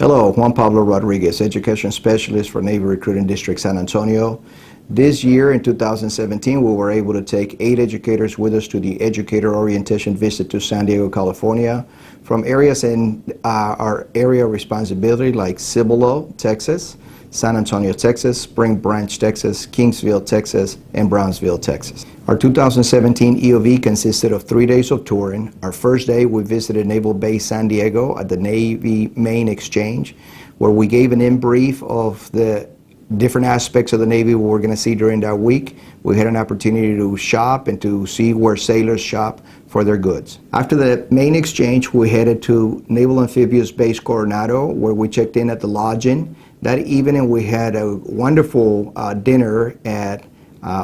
Hello, Juan Pablo Rodriguez, Education Specialist for Navy Recruiting District San Antonio. This year in 2017, we were able to take 8 educators with us to the Educator Orientation Visit to San Diego, California, from areas in our area of responsibility like Cibolo, Texas, San Antonio, Texas, Spring Branch, Texas, Kingsville, Texas, and Brownsville, Texas. Our 2017 EOV consisted of 3 days of touring. Our first day, we visited Naval Base San Diego at the Navy Main Exchange, where we gave an in-brief of the different aspects of the Navy we were going to see during that week. We had an opportunity to shop and to see where sailors shop for their goods. After the main exchange, we headed to Naval Amphibious Base Coronado, where we checked in at the lodging. That evening, we had a wonderful dinner at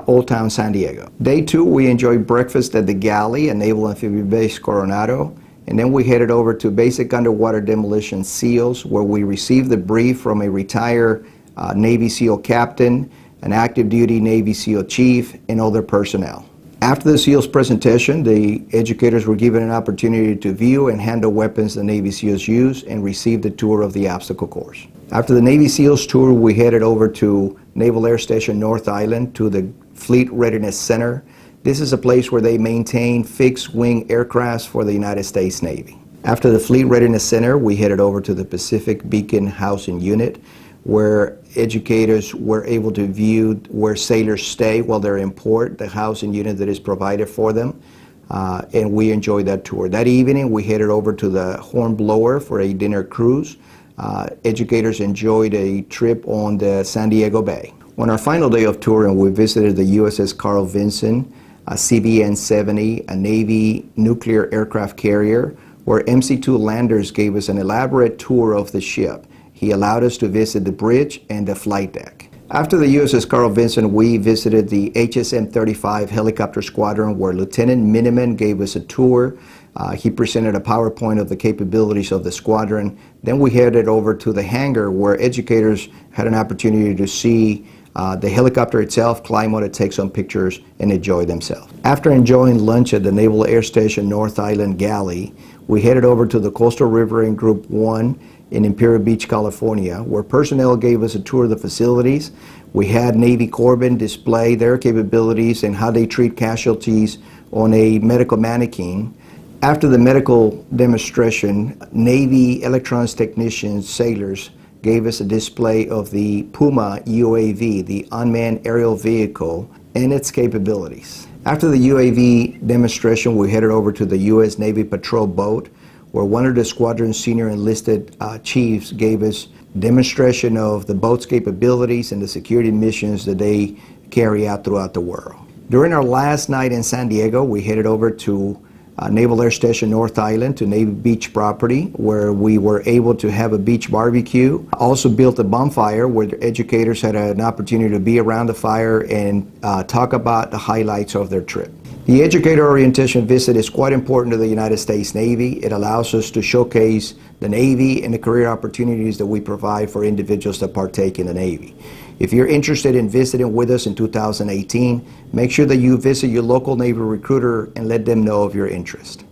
Old Town San Diego. Day 2, we enjoyed breakfast at the galley at Naval Amphibious Base Coronado. And then we headed over to Basic Underwater Demolition SEALs, where we received the brief from a retired Navy SEAL captain, an active duty Navy SEAL chief, and other personnel. After the SEALs presentation, the educators were given an opportunity to view and handle weapons the Navy SEALs use and received a tour of the obstacle course. After the Navy SEALs tour, we headed over to Naval Air Station North Island to the Fleet Readiness Center. This is a place where they maintain fixed-wing aircrafts for the United States Navy. After the Fleet Readiness Center, we headed over to the Pacific Beacon Housing Unit, where educators were able to view where sailors stay while they're in port, the housing unit that is provided for them, and we enjoyed that tour. That evening, we headed over to the Hornblower for a dinner cruise. Educators enjoyed a trip on the San Diego Bay. On our final day of touring, we visited the USS Carl Vinson, a CVN-70, a Navy nuclear aircraft carrier, where MC-2 Landers gave us an elaborate tour of the ship. He allowed us to visit the bridge and the flight deck. After the USS Carl Vinson, we visited the HSM-35 helicopter squadron, where Lieutenant Miniman gave us a tour. He presented a PowerPoint of the capabilities of the squadron. Then we headed over to the hangar, where educators had an opportunity to see the helicopter itself, climb on it, take some pictures, and enjoy themselves. After enjoying lunch at the Naval Air Station North Island Galley, we headed over to the Coastal Riverine Group 1 in Imperial Beach, California, where personnel gave us a tour of the facilities. We had Navy Corpsmen display their capabilities and how they treat casualties on a medical mannequin. After the medical demonstration, Navy electronics technicians, sailors, gave us a display of the Puma UAV, the unmanned aerial vehicle, and its capabilities. After the UAV demonstration, we headed over to the U.S. Navy patrol boat, where one of the squadron's senior enlisted chiefs gave us demonstration of the boat's capabilities and the security missions that they carry out throughout the world. During our last night in San Diego, we headed over to Naval Air Station North Island to Navy Beach property, where we were able to have a beach barbecue. Also built a bonfire where the educators had an opportunity to be around the fire and talk about the highlights of their trip. The Educator Orientation Visit is quite important to the United States Navy. It allows us to showcase the Navy and the career opportunities that we provide for individuals that partake in the Navy. If you're interested in visiting with us in 2018, make sure that you visit your local Navy recruiter and let them know of your interest.